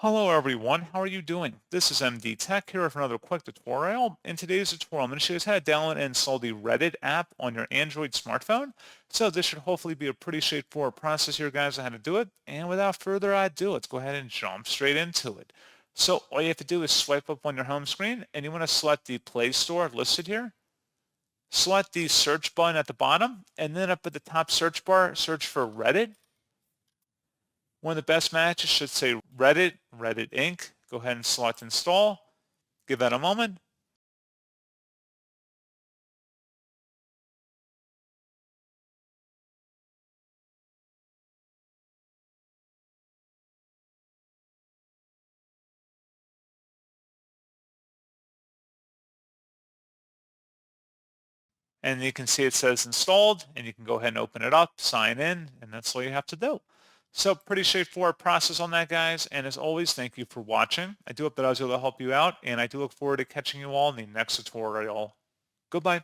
Hello everyone, how are you doing? This is MD Tech here with another quick tutorial. In today's tutorial, I'm going to show you how to download and install the Reddit app on your Android smartphone. So this should hopefully be a pretty straightforward process here, guys, on how to do it. And without further ado, let's go ahead and jump straight into it. So all you have to do is swipe up on your home screen, and you want to select the Play Store listed here. Select the search button at the bottom, and then up at the top search bar, search for Reddit. One of the best matches should say Reddit, Reddit Inc. Go ahead and select install. Give that a moment. And you can see it says installed, and you can go ahead and open it up, sign in, and that's all you have to do. So pretty straightforward process on that, guys. And as always, thank you for watching. I do hope that I was able to help you out, and I do look forward to catching you all in the next tutorial. Goodbye.